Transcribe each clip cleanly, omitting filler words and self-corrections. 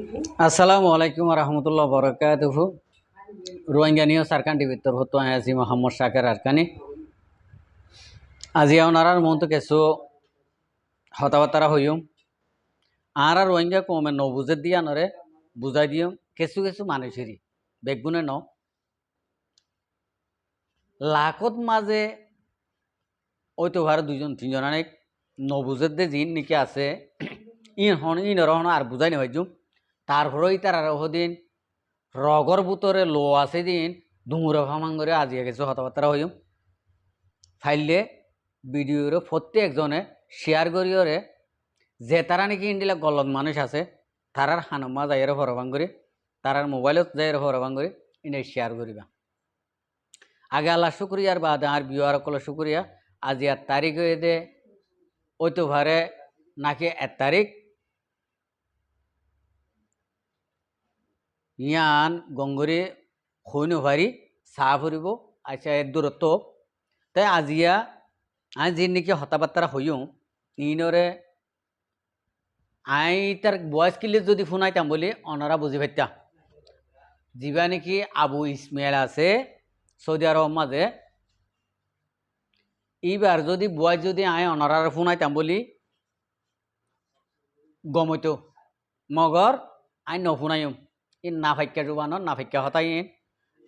আসসালামু আলাইকুম রহমতুল্লাহ বরকাতুহু। রোহিঙ্গা নিয়ে সারকান টিভির হতো আজি মোহাম্মদ শাকের আরকানি আজি ওনারার মন তো কিছু হতাবার্তা হইম আর রোহিঙ্গা কমে ন বুঝে দিয়া নরে বুঝাই দিম কিছু কিছু মানুষেরই বেগুনে ন লাখত মাঝে ওই তো ভার দুজন তিনজন অনেক ন বুঝে দে জিন নাকি আছে ইনর আর বুঝাই নি ভাইজুম তারপরেই তার আর দিন রগর বুতরে লো আছে দিন দুমুরা ফামাঙ্গরে আজিয়া কিছু হতাবার্তা হইম ফাইলে ভিডিওর প্রত্যেকজনে শেয়ার করিওরে যে তারা নাকি ইন্ডিলা গলত মানুষ আছে তারার হানমা যাইয়ের হরবাং করি তারার মোবাইলত যাইয়ের হরবাং করি ইন্ডিয়া শেয়ার করিবা আগে আল্লাহ শুক্রিয়ার বাদ আর বিয়ার কল শুক্রিয়া আজি 1 তারিখ হয়ে দে ওই তো ভারে নাকি 1 তারিখ ইয়ান গঙ্গরি হইন ভারি চাহ ফুরিব আচ্ছা এর দূরত্ব তাই আজিয়া আজ যে নাকি হতাবার্তা হইও ইনরে আই তার বয়স কিলে যদি শুনাইতাম বলি অনারা বুঝি পাইতা যা নাকি আবু ইসমাইল আছে সৌদি আরব মাঝে এইবার যদি বয়স যদি আই অনারার শুনাইতাম বলি গমইতো মগর আই নশুনাইম ই না ফাইকা জোবানত না ফাইকা হতাই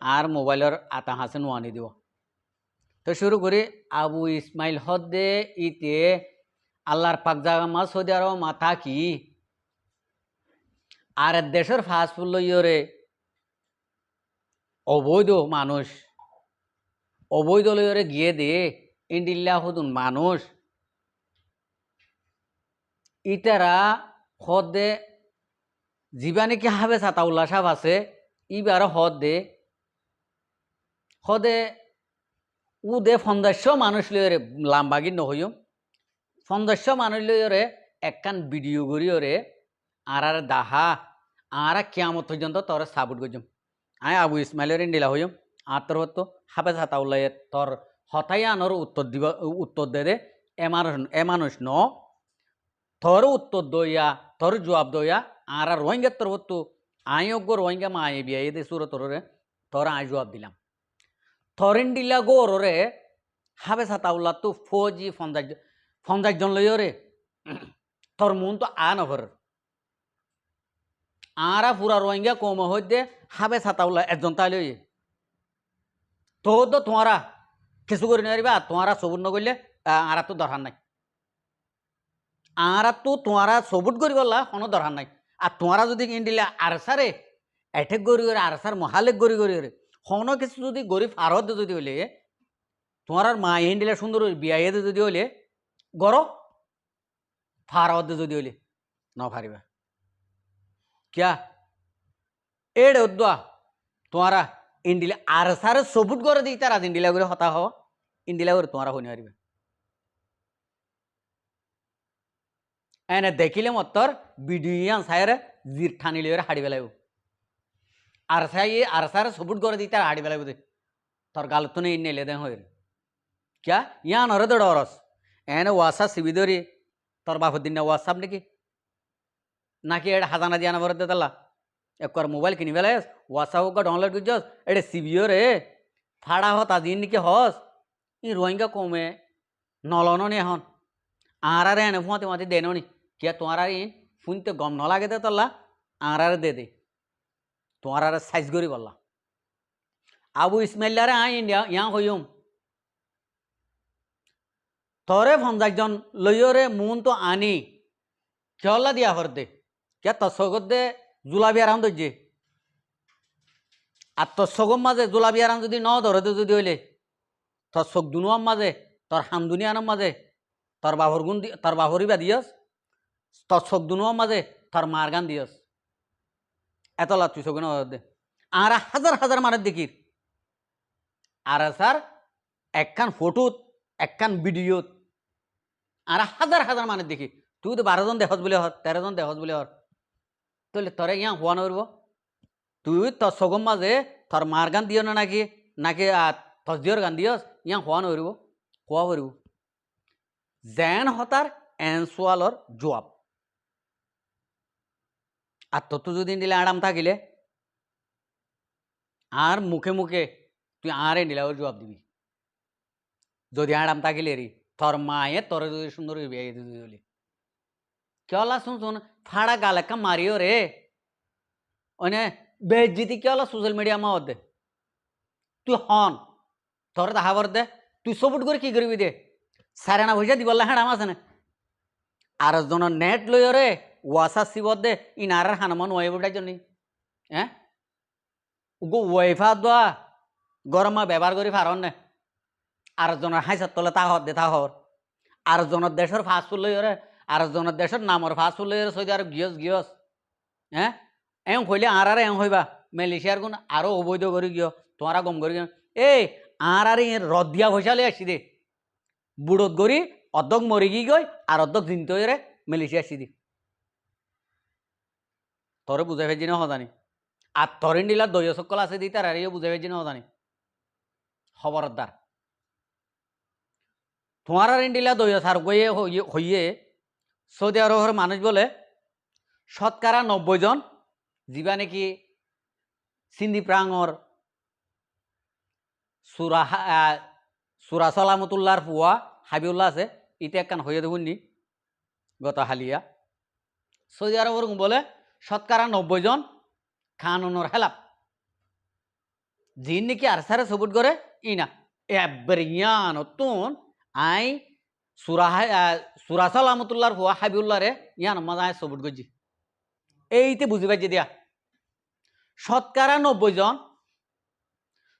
আর মোবাইলের আতা হাসে নোয়ানি দিব তো শুরু করি আবু ইসমাইল হদে ইতে আল্লাহর পাক জাগা মা সৌদি আরব মাথা কি আর দেশের ফাস্টফুড লইরে অবৈধ মানুষ অবৈধ লইরে গিয়ে দে ইন্ডিল্লা হতুন মানুষ ইতারা হদে জিবা নাকি হাবে সাতাউল্লা সাহ আছে ইবার হদে উদে ৫০০ মানুষ লইরে লাম্বাগি নহইম ৫০০ মানুষ লইরে একখান ভিডিও করিওরে আর দাহা আর কিয়ামত পর্যন্ত তোর সাবুট গজম আয় আবু ইসমাইলের ইন্ডিলা হইম আর তোর হতো হাফেজ হাতাউল্লাই তোর হতাই আনর উত্তর দে এ মানুষ ন তোর উত্তর দইয়া তোর জবাব দইয়া আর রোহিঙ্গা তোর হতো আয় অজ্ঞ রোহিঙ্গা মা আই বিয়া দে সুর তোরে তোর আয় জবাব দিলাম তোর ইন্ডিলা গোরে হাফেজ হাতাউল্লা তো ফৌজি ৫০ জন লইরে তোর মন তো নভর আরা পুরা রোহিঙ্গা কম হইতে হাবে ছাতাউলা একজন তাই লই তো তোমারা কিছু করে নিবা তোমারা সবুট নগরলে আর তো দরকার নাই আর তো তোমারা সবুট করি বললা কোনো দরকার নাই আর তোমারা যদি ইন্ডিলে আরসারে এঠেক গড়ি করে আরসার মহালেক গড়ি করে কোনো কিছু যদি গরিব আরত যদি হইলে তোমার মা ইন্ডিলে সুন্দর বিয়ে যদি হইলে গড় ফারত যদি হইলে ন ফারিবা क्या एड़े उद्वा तुम्हारा इंडिला आर सारे सबूत करे दी तार इंडिला করে হতা হওয়া इंडिला করে তোমারা হনি পারিবে এনে দেখিলে মতর ভিডিও সাইরে জির ঠানি লইরে হাড়ি বেলাইব আর সারে सबूत করে দি তার হাড়ি বেলাইব দে তোর গাল তো নেই নেলে দেন হইরে क्या ইয়া নরে দড়রস এনে ওয়াসা সিবিদরি তোর বাপর দিন ওয়াটসঅ্যাপ নাকি এটা হাজানা দিয়া না বরতে তালা একবার মোবাইল কিনি ফেলাইস হোয়াটসঅ্যাপ ডাউনলোড করছস এটা সিবিও রে ফাড়া হত আজি নাকি হস ই রোহিঙ্গা কমে নলন নি এখন আর এনে ফুঁয়াতে মাতি দেন নি কিয়া তোমার আর ইন ফুনতে গম নলাগে দে তল্লা আর দে তোমার আর সাইজ করি বললা আবু ইসমাইলারে আই ইন্ডিয়া ইয়া হইম তরে ৫০ জন লইরে মন তো আনি কেলা দিয়া হর দে क्या तस्वगत दे जुलाबी आराम दे আর তসগম মাঝে জুলাবি আরাম যদি ন ধরে যদি হইলে তোর চোখ দুনুয়ার মাঝে তোর হামদুনি আনার মাঝে তোর বাহর গুণ তোর বাহরি বা দিয়স তোর চোখ দুনুয়ার মাঝে তোর মার গান দিয়স এত লাভ তুই চোখ দে আর হাজার হাজার মানের দেখির আর স্যার একখান ফটোত একখান ভিডিওত আর হাজার হাজার মানের দেখি তুই তো 12 জন দেখস বলে হর 13 জন দেখস বলে হর তাহলে তোরে ইয়া হওয়া নব তুই তোর সগম মাঝে তোর মার গান দিও না নাকি নাকি তসদিওর গান দিয়স ইয়া হওয়া নব হওয়া পারব যেন হতার এনসোয়ালর জবাব আর তত যদি দিলে আরাম থাকিলে আর মুখে মুখে তুই আরে নিলাও জবাব দিবি যদি আরাম থাকিলে রে তোর মায়ে তোর যদি সুন্দর বিয়ে দিদি বলি কেলা শুন শুন ফাড়া গাল একটা মারিও রে ওনে বেজ্জিতি কেলা সোশ্যাল মিডিয়া মা দে তুই হন তোর তাহাবর দে তুই সবুট করে কি করবি দে সারে না ভুজা দিবল্লা হ্যাঁ আমার আছে না আর জন নেট লইও রে ওয়াসা সিবত দে ইনার হানমান ওয়াইবটার জন্য হ্যাঁ গো ওয়াইফা দোয়া গরমা ব্যবহার করি ফারন নে আর জনের হাইসার তলে তাহর দে তাহর আর জনের দেশের ফাস্টফুড লইও রে আর জনের দেশের নামর ফাস্টফুড লইও সৌদি আরব গিয়স গিয়স হ্যাঁ এম হইলে আর এম হইবা মালয়েশিয়ার গুণ আরো অবৈধ করি গিয়ে তোমারা গম করি এই আর রদ দিয়া পয়সালে আসি দে বুড়ত গড়ি অর্ধক মরি গিয়ে গই আর অর্ধক জিনতে রে মালয়েশিয়া আসি দি তোরে বুঝাই ফেজি না হজানি আর তরিন ডিলা দলীয় সকল আছে দি তার আর বুঝাই ফেজি না হজানি খবরদার তোমার আর ইন্ডিলা দলীয় সার গইয়ে হইয়ে সৌদি আরবের মানুষ বলে শতকরা 90 জন যিবা নাকি সিন্ধি প্রাঙর সুরা সালামতুল্লাহর ফুয়া হাবিউল্লাহ আছে ইতে একখান হইয়া দেখুন নি গত হালিয়া সৌদি আরবের বলে শতকরা 90 জন খানুনর হেলাপ যিন নাকি আর সারে সবুট করে ই না এবার ইয়া নতুন আই সুরা সালামতুল্লাহর ফুয়া হাবিউল্লাহ রে ইয়ান মজা সবুট করছি এইতে বুঝি পাইছি দিয়া শতকরা 90 জন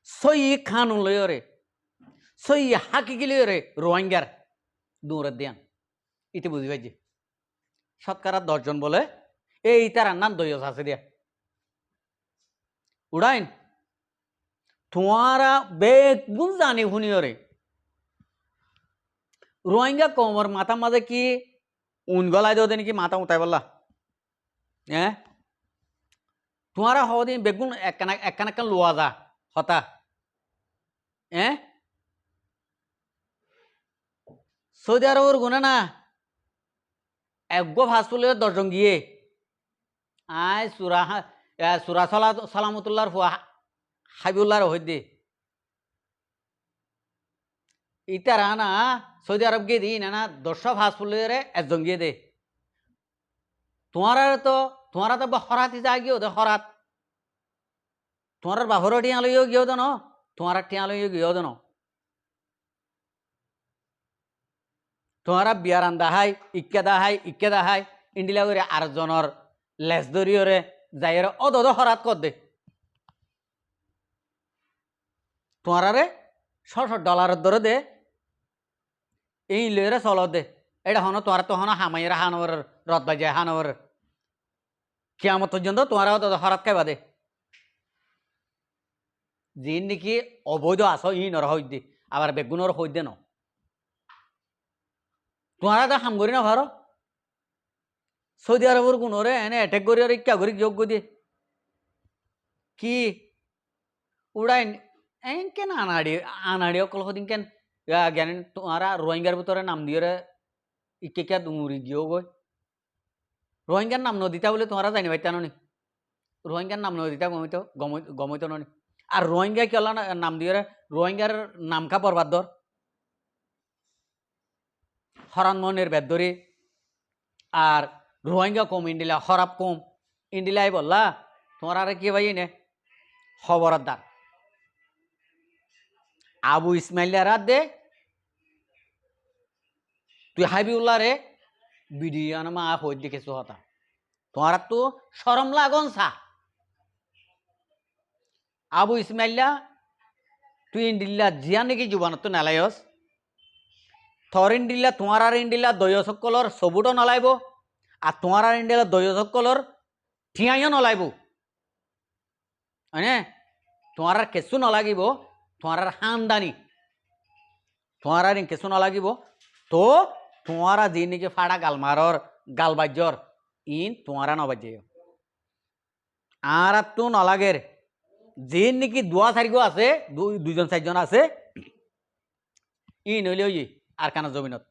সই খান লয়রে সই হাকি লয়রে রোহিঙ্গার দৌড়ে দিয়ান ইতে বুঝি পাইছি শতকরা 10 জন বলে এই তার নাম দইয়স আছে দিয়া উড়াইন তোমারা বেগুন জানি শুনিয়রে রোহিঙ্গা কমর মাথা মাঝে কি উন গলায় দেওয়া নাকি মাথা উঠাই বললা হ্যাঁ তোমারা হদিন বেগুন একখান লোয়া যা হতা হ্যাঁ সৌদি আরবের গুণে না একগো ফাঁসফুলের 10 জন গিয়ে আয় সুরা সালামতুল্লাহর ফুয়া হাবিউল্লাহর হইদে ইতারা না সৌদি আরব গিয়ে দিই না 10 ফাঁসফুলের একজন গিয়ে দে তোমার তো হরাতি যা গিয়েও দে হরাত তোমার বাহর টিয়া লইও গিয়েও দেন তোমার টিয়া লইও গিয়েও দেন তোমারা বিয়ারান দাহাই ইকে দাহাই ইন্ডিলা করে আর জনের লেস দরিয়রে যাইয়ের অদ হরাত কর দে তোমারে $100 ধরে দে এই লইরে চল দে এটা হন তোমার তো হন হামাইয়ের হানবর রদ বাজায় হানবর কিয়ামত পর্যন্ত তোমার হরাত খাইবা দে যিন নাকি অবৈধ আস ই নর হই দে আবার বেগুনর হই দে ন তোমারা তো হাম করি না ভারো সৌদি আরবের গুণরে এনে অ্যাটেক করি আর ইচ্ছা করি যোগ্য দিয়ে কি উড়াইন এন কেন আনাড়ি অকল হদিন কেন জ্ঞান তোমারা রোহিঙ্গার ভিতরে নাম দিয়ে ইকে কে দুমুরি গিয়েও গই রোহিঙ্গার নাম নদীতা বলে তোমরা জানি পাইতা নি রোহিঙ্গার নাম নদীতা গমইত নি আর রোহিঙ্গা কেলা নাম দিয়ে রোহিঙ্গার নামকা বরবাদ দর হরান মনের বেদরি আর রোহিঙ্গা কম ইন্ডিলা হরাপ কম ইন্ডিলাই বললা তোমার আর কি ভাই নে খবরদার আবু ইসমাইল রাত দে তুই হাবিউল্লাহ রে বিডিয়ান মা হই দেখেছো হতা তোমার তো শরম লাগন সা আবু ইসমাইল্লা তুই ইন্ডিল্লা জিয়া নাকি জুবান তো নালায়স থর ইন্ডিল্লা তোমার আর ইন্ডিল্লা দয়সকলর সবুটো নলাইব আর তোমার আর ইন্ডিল্লা দয়সকলর ঠিয়াইও নলাইব হয়নে তোমার আর কেঁচু নলাগিব তোমার আর হামদানি তোমার আর কেঁচু নলাগিব তো তোমারা যে নাকি ফাড়া গালমারর গালবাজ্যর ইন তোমারা নবাজ্য আর তো নলাগের যে নাকি দোয়া চারিগো আছে 2-4 জন আছে ই নইলে ওই আর কানা জমিনত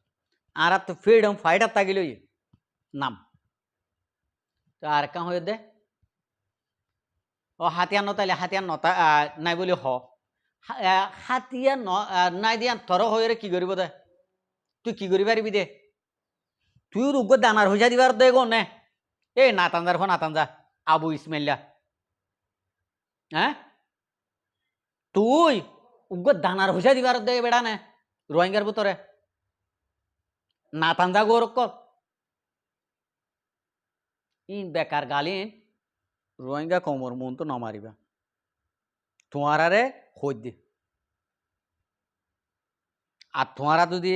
আর তো ফ্রিডম ফাইটার তাগিলে নাম তো আর কাঁ হয়ে দে ও হাতিয়ার নতাইলে হাতিয়ার নতা নাই বলি হাতিয়ার নাই দিয়া থর হয়ে কি করিব দে তুই কি করি পারিবি দে তুই উগ্র দানার হইসা দিবার দে গো নে এ নাতানজার নাতানজা আবু ইসমাইল্লা হ্যাঁ তুই উগ্র দানার হইসা দিবার দে বেড়া নে রোহিঙ্গার ভিতরে নাতানজা গোরক ইন বেকার গালিন রোহিঙ্গা কমর মন তো নমারিবা তোমারে খোঁজ দি আর তোমারা যদি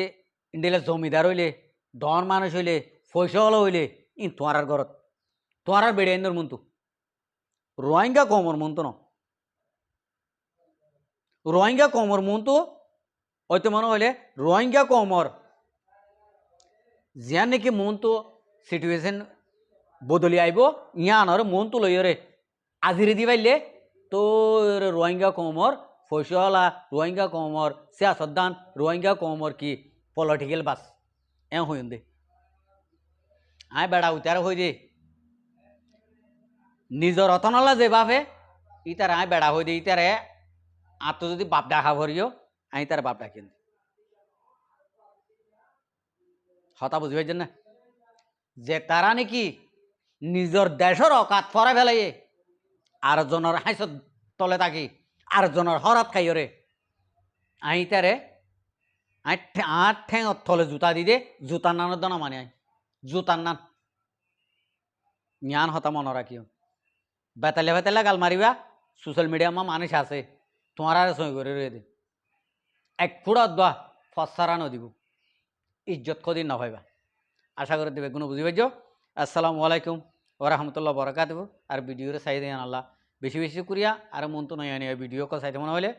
ইন্ডিয়ালে জমিদার হইলে ডন মানুষ হইলে পয়সাওয়ালা হইলে ইন তোমার ঘরত তোমার বেড়ে ইন্দর মন্তু রোহিঙ্গা কমর মন্তু ন রোহিঙ্গা কমর মন্তু হয়তো মনে হইলে রোহিঙ্গা কমর জিয়ান নাকি মন্তু সিচুয়েশন বদলি আইব ইয়ানর মন্তু লইরে আজিরে দি পাইলে তোর রোহিঙ্গা কমর পয়সাওয়ালা রোহিঙ্গা কমর সিয়াসদ্দান রোহিঙ্গা কমর কি পলিটিক্যাল বাস হইন দে আয় বেড়া উতার হই দে নিজের রতনলা যে বাপে ইতার আয় বেড়া হই দে ইতারে আর তো যদি বাপ ডাকা ভরিও আই তার বাপ ডাকেন হতা বুঝি পাইছেন না যে তারা নাকি নিজের দেশের অকাত ফরা ফেলাই আর জনের হাইসত তলে থাকি আর জনের হরাত খাইরে আই তারে আট ঠেঙ তলে জুতা দি দে জুতার নানের দানা মানে আই জুতার নান জ্ঞান হতা মনে রাখিও বেতালে বেতালে গাল মারিবা সোশ্যাল মিডিয়া মা মানুষ আছে তোমার আর সই করে রয়ে দে এক ফুড়া দোয়া ফসারা নদিব ইজ্জত কদিন না ভাইবা আশা করে দেবে কোনো বুঝি পাইছ আসসালামু আলাইকুম ওরহমতুল্লাহ বরকাত আর ভিডিওরে চাই দেন আল্লাহ বেশি বেশি করিয়া আর মন তো নয় ভিডিও কল চাইতে মনে হলে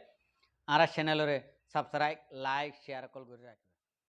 আর চ্যানেলরে সাবস্ক্রাইব লাইক শেয়ার কল করে রাখবে।